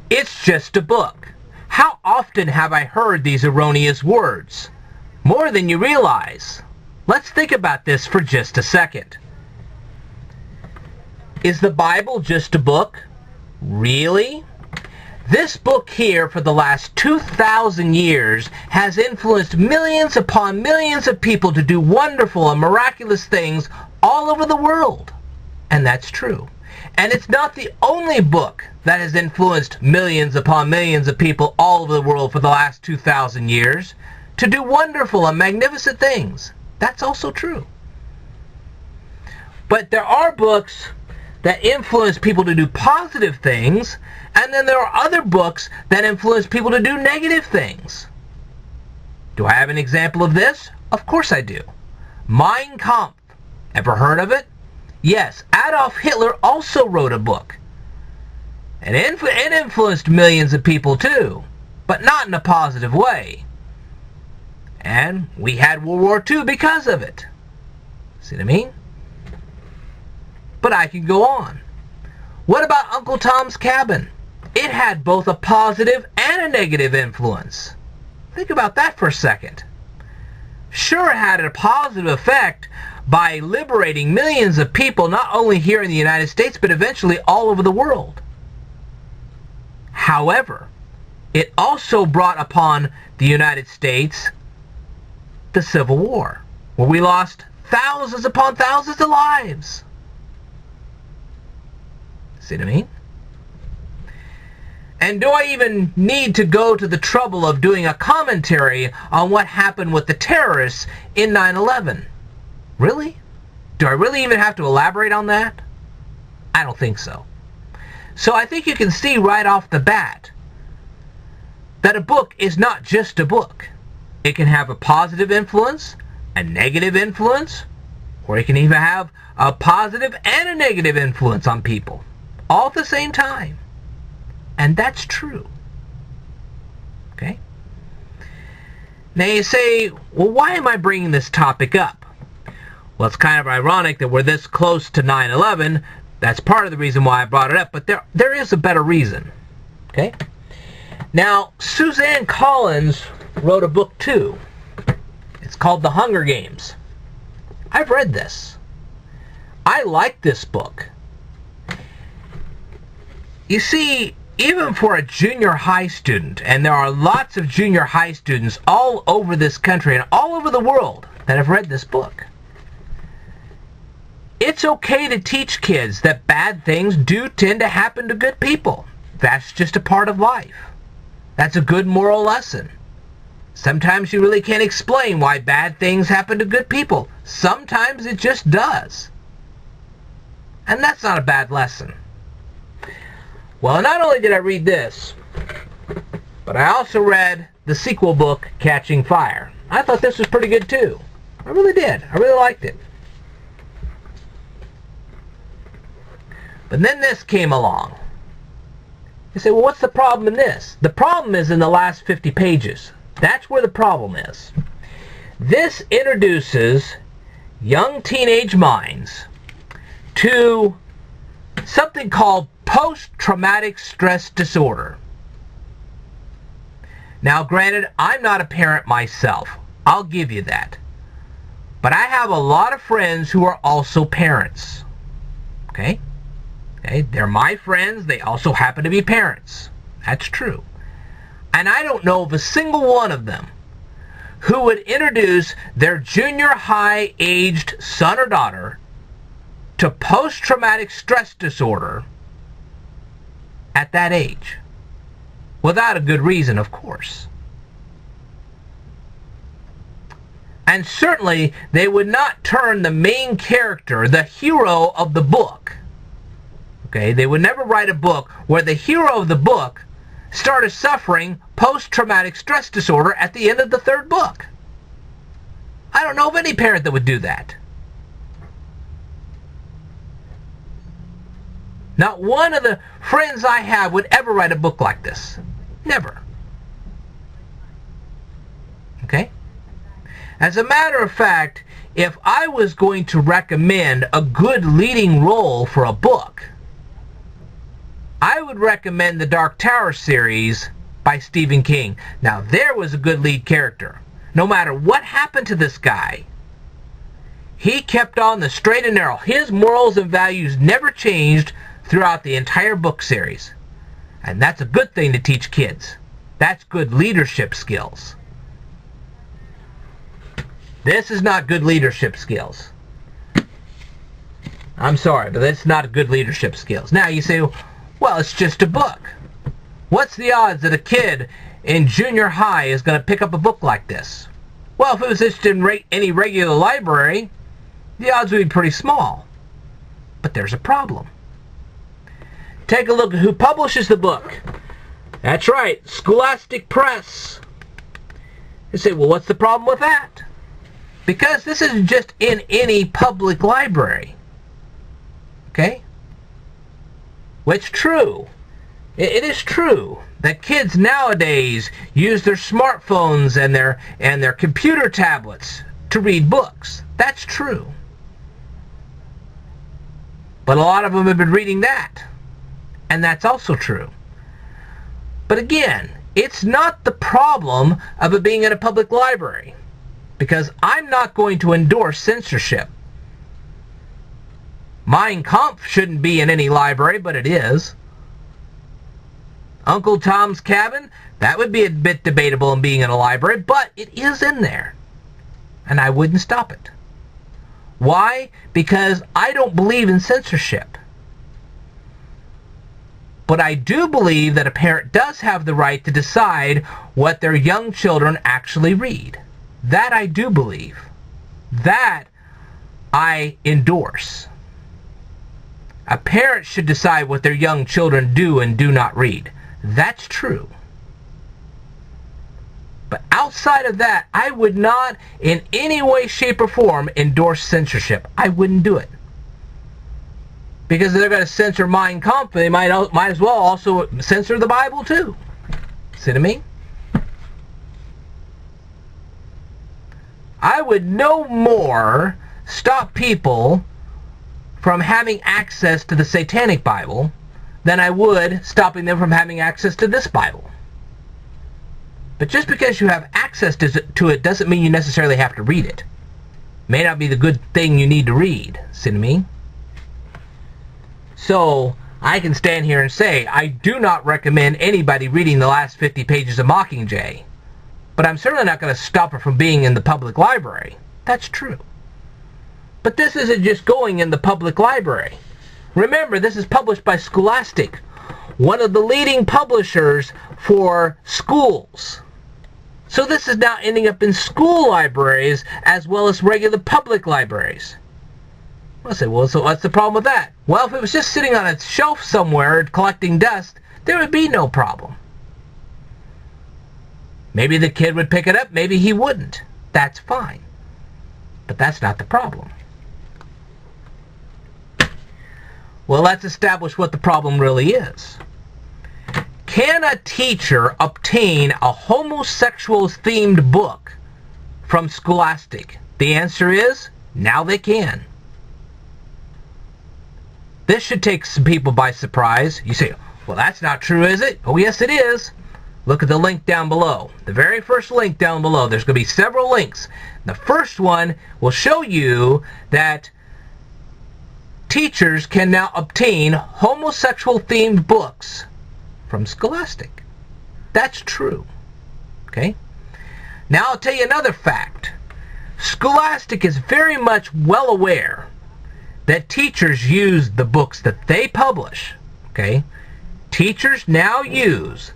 It's just a book. How often have I heard these erroneous words? More than you realize. Let's think about this for just a second. Is the Bible just a book? Really? This book here for the last 2,000 years has influenced millions upon millions of people to do wonderful and miraculous things all over the world. And that's true. And it's not the only book that has influenced millions upon millions of people all over the world for the last 2,000 years to do wonderful and magnificent things. That's also true. But there are books that influence people to do positive things, and then there are other books that influence people to do negative things. Do I have an example of this? Of course I do. Mein Kampf. Ever heard of it? Yes, Adolf Hitler also wrote a book. And it influenced millions of people too, but not in a positive way. And we had World War II because of it. See what I mean? But I can go on. What about Uncle Tom's Cabin? It had both a positive and a negative influence. Think about that for a second. Sure, it had a positive effect by liberating millions of people, not only here in the United States, but eventually all over the world. However, it also brought upon the United States the Civil War, where we lost thousands upon thousands of lives. See what I mean? And do I even need to go to the trouble of doing a commentary on what happened with the terrorists in 9/11? Really? Do I really even have to elaborate on that? I don't think so. So I think you can see right off the bat that a book is not just a book. It can have a positive influence, a negative influence, or it can even have a positive and a negative influence on people, all at the same time. And that's true. Okay? Now you say, well, why am I bringing this topic up? Well, it's kind of ironic that we're this close to 9/11. That's part of the reason why I brought it up, but there is a better reason. Okay? Now, Suzanne Collins wrote a book too. It's called The Hunger Games. I've read this. I like this book. You see, even for a junior high student, and there are lots of junior high students all over this country and all over the world that have read this book, it's okay to teach kids that bad things do tend to happen to good people. That's just a part of life. That's a good moral lesson. Sometimes you really can't explain why bad things happen to good people. Sometimes it just does. And that's not a bad lesson. Well, not only did I read this, but I also read the sequel book, Catching Fire. I thought this was pretty good too. I really did. I really liked it. But then this came along. You say, well, what's the problem in this? The problem is in the last 50 pages. That's where the problem is. This introduces young teenage minds to something called post-traumatic stress disorder. Now, granted, I'm not a parent myself. I'll give you that. But I have a lot of friends who are also parents. Okay? Okay? They're my friends. They also happen to be parents. That's true. And I don't know of a single one of them who would introduce their junior high aged son or daughter to post-traumatic stress disorder at that age. Without a good reason, of course. And certainly they would not turn the main character, the hero of the book. Okay, they would never write a book where the hero of the book started suffering post-traumatic stress disorder at the end of the third book. I don't know of any parent that would do that. Not one of the friends I have would ever write a book like this. Never. Okay? As a matter of fact, if I was going to recommend a good leading role for a book, I would recommend the Dark Tower series by Stephen King. Now, there was a good lead character. No matter what happened to this guy, he kept on the straight and narrow. His morals and values never changed throughout the entire book series. And that's a good thing to teach kids. That's good leadership skills. This is not good leadership skills. I'm sorry, but that's not good leadership skills. Now you say, well, it's just a book. What's the odds that a kid in junior high is going to pick up a book like this? Well, if it was just in any regular library, the odds would be pretty small. But there's a problem. Take a look at who publishes the book. That's right, Scholastic Press. You say, well, what's the problem with that? Because this isn't just in any public library. Okay? Well, it's true. It is true that kids nowadays use their smartphones and their computer tablets to read books. That's true. But a lot of them have been reading that. And that's also true. But again, it's not the problem of it being in a public library. Because I'm not going to endorse censorship. Mein Kampf shouldn't be in any library, but it is. Uncle Tom's Cabin, that would be a bit debatable in being in a library, but it is in there. And I wouldn't stop it. Why? Because I don't believe in censorship. But I do believe that a parent does have the right to decide what their young children actually read. That I do believe. That I endorse. A parent should decide what their young children do and do not read. That's true. But outside of that, I would not in any way, shape, or form endorse censorship. I wouldn't do it. Because if they're going to censor Mein Kampf, they might as well also censor the Bible too. See what I mean? I would no more stop people from having access to the Satanic Bible than I would stopping them from having access to this Bible. But just because you have access to it doesn't mean you necessarily have to read it. May not be the good thing you need to read. See what I mean? So, I can stand here and say, I do not recommend anybody reading the last 50 pages of Mockingjay. But I'm certainly not going to stop it from being in the public library. That's true. But this isn't just going in the public library. Remember, this is published by Scholastic, one of the leading publishers for schools. So this is now ending up in school libraries as well as regular public libraries. I'll say, well, so what's the problem with that? Well, if it was just sitting on a shelf somewhere collecting dust, there would be no problem. Maybe the kid would pick it up, maybe he wouldn't. That's fine. But that's not the problem. Well, let's establish what the problem really is. Can a teacher obtain a homosexual-themed book from Scholastic? The answer is, now they can. This should take some people by surprise. You say, well, that's not true, is it? Oh, yes, it is. Look at the link down below. The very first link down below. There's going to be several links. The first one will show you that teachers can now obtain homosexual-themed books from Scholastic. That's true. Okay? Now I'll tell you another fact. Scholastic is very much well aware that teachers use the books that they publish. Okay? Teachers now use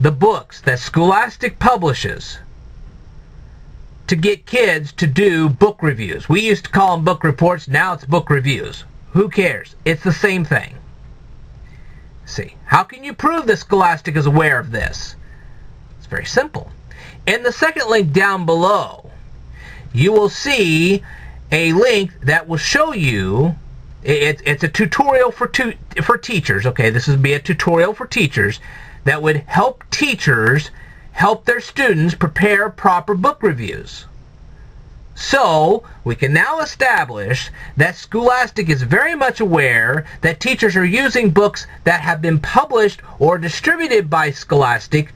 the books that Scholastic publishes to get kids to do book reviews. We used to call them book reports, now it's book reviews. Who cares? It's the same thing. See, how can you prove that Scholastic is aware of this? It's very simple. In the second link down below, you will see a link that will show you, it's a tutorial for teachers. Okay, this would be a tutorial for teachers that would help teachers help their students prepare proper book reviews. So, we can now establish that Scholastic is very much aware that teachers are using books that have been published or distributed by Scholastic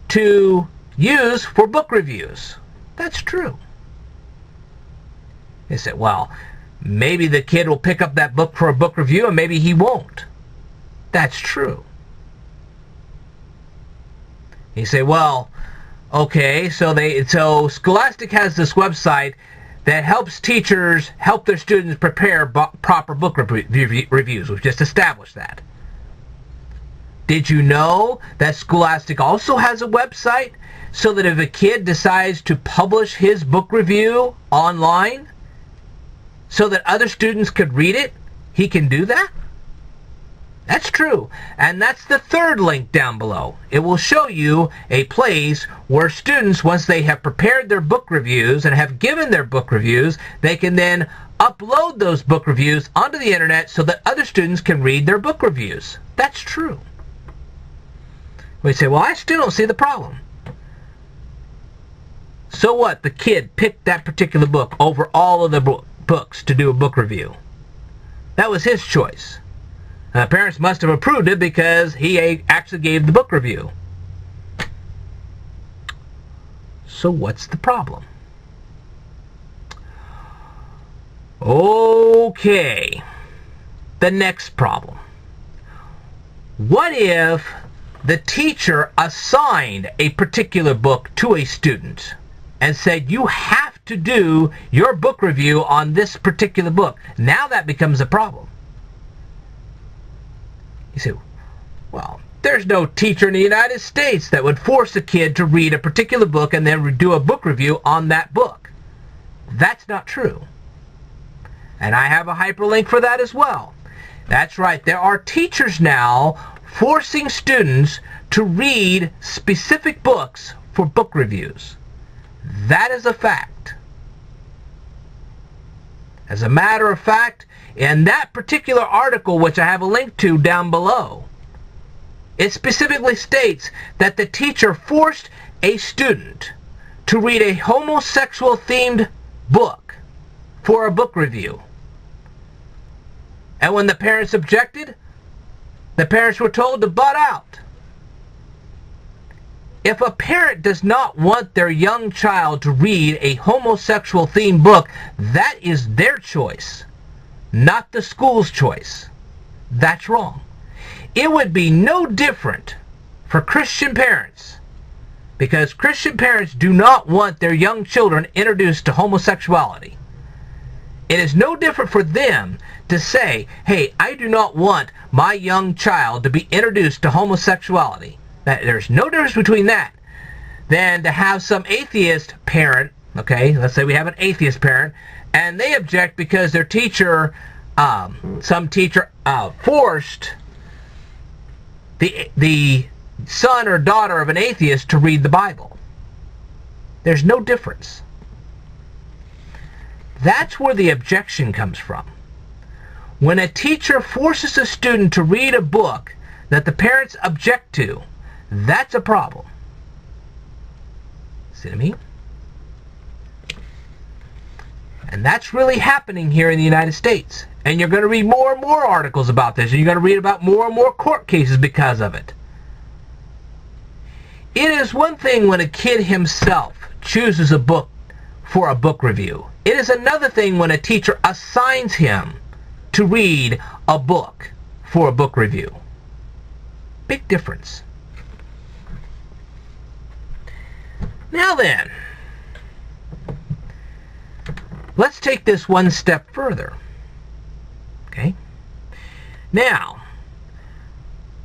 to use for book reviews. That's true. They said, well, maybe the kid will pick up that book for a book review and maybe he won't. That's true. You say, well, okay, so Scholastic has this website that helps teachers help their students prepare proper book reviews. We've just established that. Did you know that Scholastic also has a website so that if a kid decides to publish his book review online so that other students could read it, he can do that? That's true. And that's the third link down below. It will show you a place where students, once they have prepared their book reviews and have given their book reviews, they can then upload those book reviews onto the internet so that other students can read their book reviews. That's true. We say, well, I still don't see the problem. So what? The kid picked that particular book over all of the books to do a book review. That was his choice. Parents must have approved it because he actually gave the book review. So what's the problem? Okay. The next problem. What if the teacher assigned a particular book to a student and said, you have to do your book review on this particular book? Now that becomes a problem. You say, well, there's no teacher in the United States that would force a kid to read a particular book and then do a book review on that book. That's not true. And I have a hyperlink for that as well. That's right. There are teachers now forcing students to read specific books for book reviews. That is a fact. As a matter of fact, in that particular article, which I have a link to down below, it specifically states that the teacher forced a student to read a homosexual-themed book for a book review. And when the parents objected, the parents were told to butt out. If a parent does not want their young child to read a homosexual-themed book, that is their choice, not the school's choice. That's wrong. It would be no different for Christian parents, because Christian parents do not want their young children introduced to homosexuality. It is no different for them to say, hey, I do not want my young child to be introduced to homosexuality. There's no difference between that than to have some atheist parent, okay, let's say we have an atheist parent, and they object because their teacher, some teacher forced the son or daughter of an atheist to read the Bible. There's no difference. That's where the objection comes from. When a teacher forces a student to read a book that the parents object to, that's a problem. See what I mean? And that's really happening here in the United States. And you're going to read more and more articles about this, and you're going to read about more and more court cases because of it. It is one thing when a kid himself chooses a book for a book review. It is another thing when a teacher assigns him to read a book for a book review. Big difference. Now then, let's take this one step further. Okay? Now,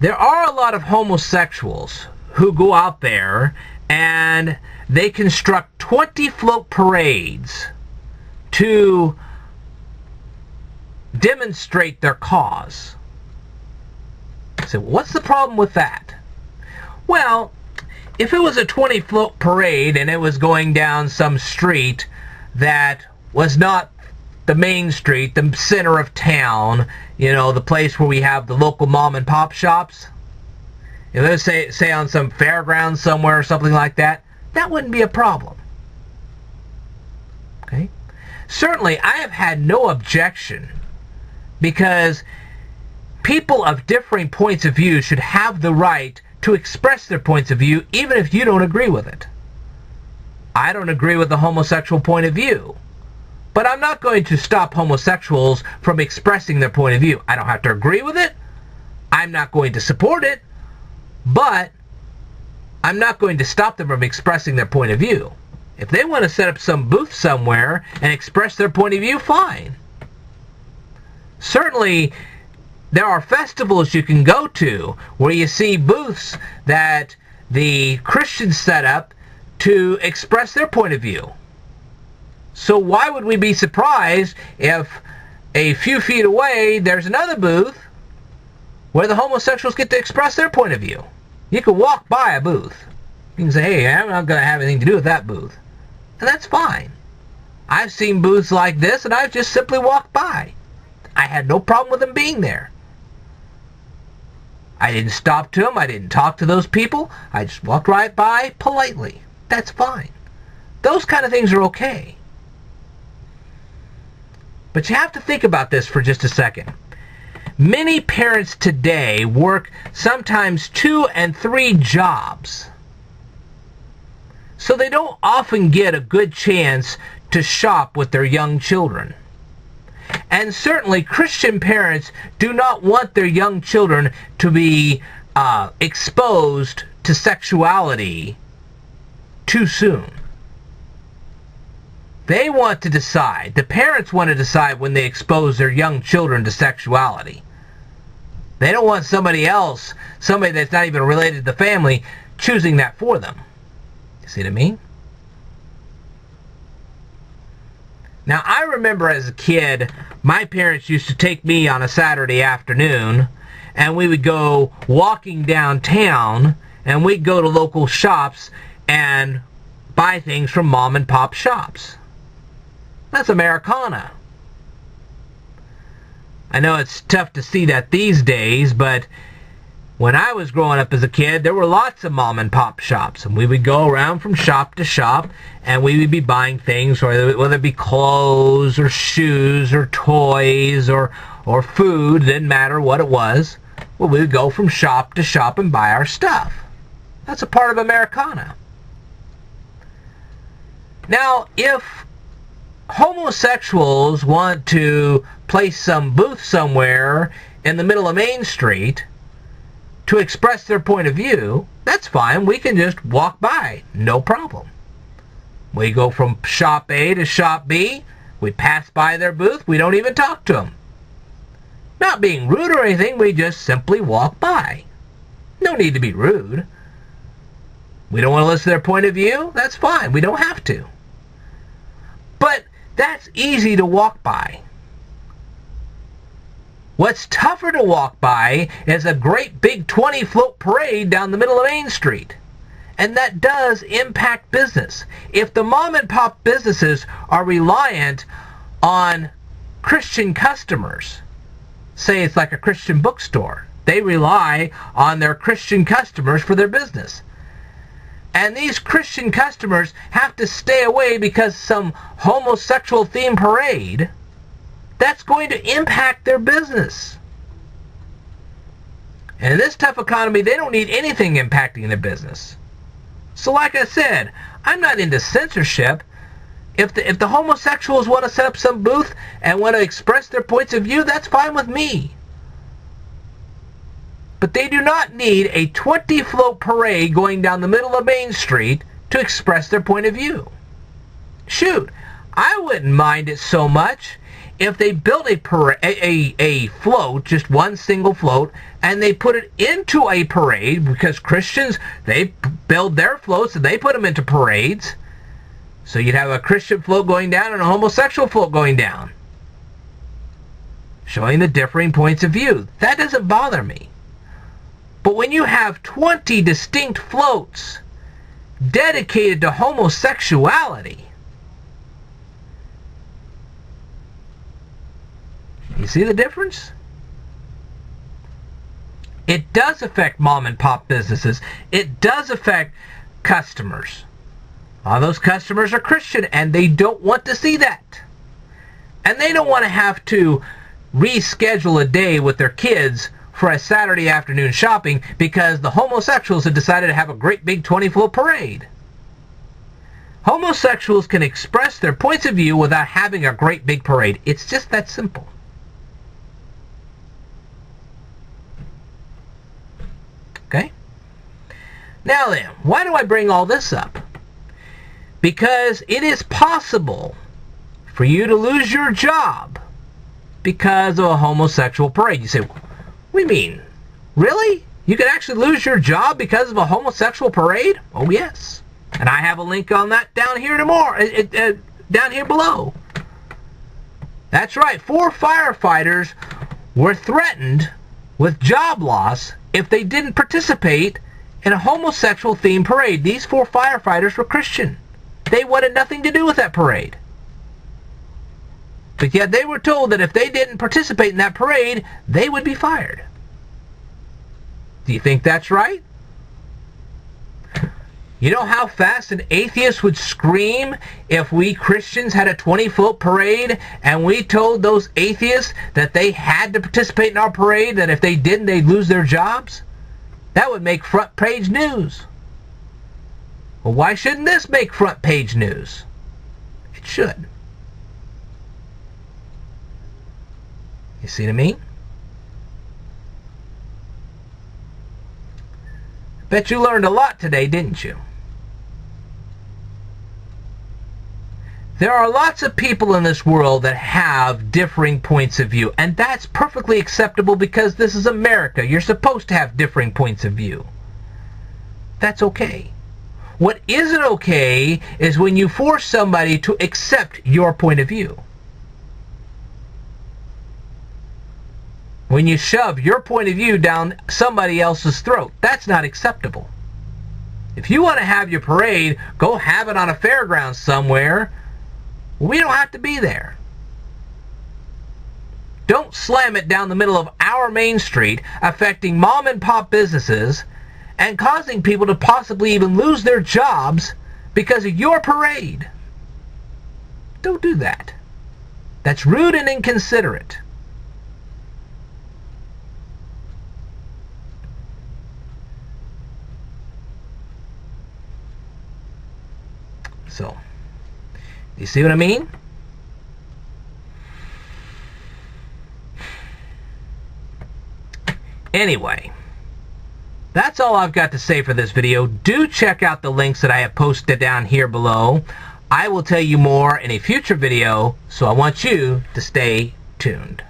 there are a lot of homosexuals who go out there and they construct 20 float parades to demonstrate their cause. So what's the problem with that? Well, if it was a 20 float parade and it was going down some street that was not the main street, the center of town, you know, the place where we have the local mom and pop shops, if let's say on some fairgrounds somewhere or something like that, that wouldn't be a problem. certainly I have had no objection, because people of differing points of view should have the right to express their points of view even if you don't agree with it. I don't agree with the homosexual point of view, but I'm not going to stop homosexuals from expressing their point of view. I don't have to agree with it. I'm not going to support it, but I'm not going to stop them from expressing their point of view. If they want to set up some booth somewhere and express their point of view, fine. Certainly, there are festivals you can go to where you see booths that the Christians set up to express their point of view. So why would we be surprised if a few feet away there's another booth where the homosexuals get to express their point of view? You can walk by a booth. You can say, hey, I'm not going to have anything to do with that booth. And that's fine. I've seen booths like this, and I've just simply walked by. I had no problem with them being there. I didn't stop to them. I didn't talk to those people. I just walked right by politely. That's fine. Those kind of things are okay. But you have to think about this for just a second. Many parents today work sometimes 2 and 3 jobs. So they don't often get a good chance to shop with their young children. And certainly Christian parents do not want their young children to be exposed to sexuality too soon. They want to decide, the parents want to decide when they expose their young children to sexuality. They don't want somebody else, somebody that's not even related to the family, choosing that for them. You see what I mean? Now, I remember as a kid, my parents used to take me on a Saturday afternoon, and we would go walking downtown, and we'd go to local shops and buy things from mom and pop shops. That's Americana. I know it's tough to see that these days, but when I was growing up as a kid, there were lots of mom and pop shops, and we would go around from shop to shop, and we would be buying things, whether it be clothes or shoes or toys or food. It didn't matter what it was. Well, we would go from shop to shop and buy our stuff. That's a part of Americana. Now, if homosexuals want to place some booth somewhere in the middle of Main Street to express their point of view, that's fine. We can just walk by. No problem. We go from shop A to shop B. We pass by their booth. We don't even talk to them. Not being rude or anything. We just simply walk by. No need to be rude. We don't want to listen to their point of view? That's fine. We don't have to. But that's easy to walk by. What's tougher to walk by is a great big 20-float parade down the middle of Main Street. And that does impact business. If the mom and pop businesses are reliant on Christian customers, say it's like a Christian bookstore, they rely on their Christian customers for their business. And these Christian customers have to stay away because some homosexual themed parade, that's going to impact their business. And in this tough economy, they don't need anything impacting their business. So like I said, I'm not into censorship. If the homosexuals want to set up some booth and want to express their points of view, that's fine with me. But they do not need a 20-float parade going down the middle of Main Street to express their point of view. Shoot, I wouldn't mind it so much if they built a float, just one single float, and they put it into a parade, because Christians, they build their floats and they put them into parades. So you'd have a Christian float going down and a homosexual float going down, showing the differing points of view. That doesn't bother me. But when you have 20 distinct floats dedicated to homosexuality, you see the difference? It does affect mom and pop businesses. It does affect customers. All those customers are Christian and they don't want to see that. And they don't want to have to reschedule a day with their kids for a Saturday afternoon shopping because the homosexuals have decided to have a great big 20-foot parade. Homosexuals can express their points of view without having a great big parade. It's just that simple. Okay? Now then, why do I bring all this up? Because it is possible for you to lose your job because of a homosexual parade. You say, what do you mean? Really? You can actually lose your job because of a homosexual parade? Oh, yes. And I have a link on that down here down here below. That's right. 4 firefighters were threatened with job loss if they didn't participate in a homosexual-themed parade. These 4 firefighters were Christian. They wanted nothing to do with that parade. But yet they were told that if they didn't participate in that parade, they would be fired. Do you think that's right? You know how fast an atheist would scream if we Christians had a 20-foot parade and we told those atheists that they had to participate in our parade, that if they didn't, they'd lose their jobs? That would make front page news. Well, why shouldn't this make front page news? It should. You see what I mean? Bet you learned a lot today, didn't you? There are lots of people in this world that have differing points of view, and that's perfectly acceptable because this is America. You're supposed to have differing points of view. That's okay. What isn't okay is when you force somebody to accept your point of view. When you shove your point of view down somebody else's throat, that's not acceptable. If you want to have your parade, go have it on a fairground somewhere. We don't have to be there. Don't slam it down the middle of our main street, affecting mom and pop businesses and causing people to possibly even lose their jobs because of your parade. Don't do that. That's rude and inconsiderate. So, you see what I mean? Anyway, that's all I've got to say for this video. Do check out the links that I have posted down here below. I will tell you more in a future video, so I want you to stay tuned.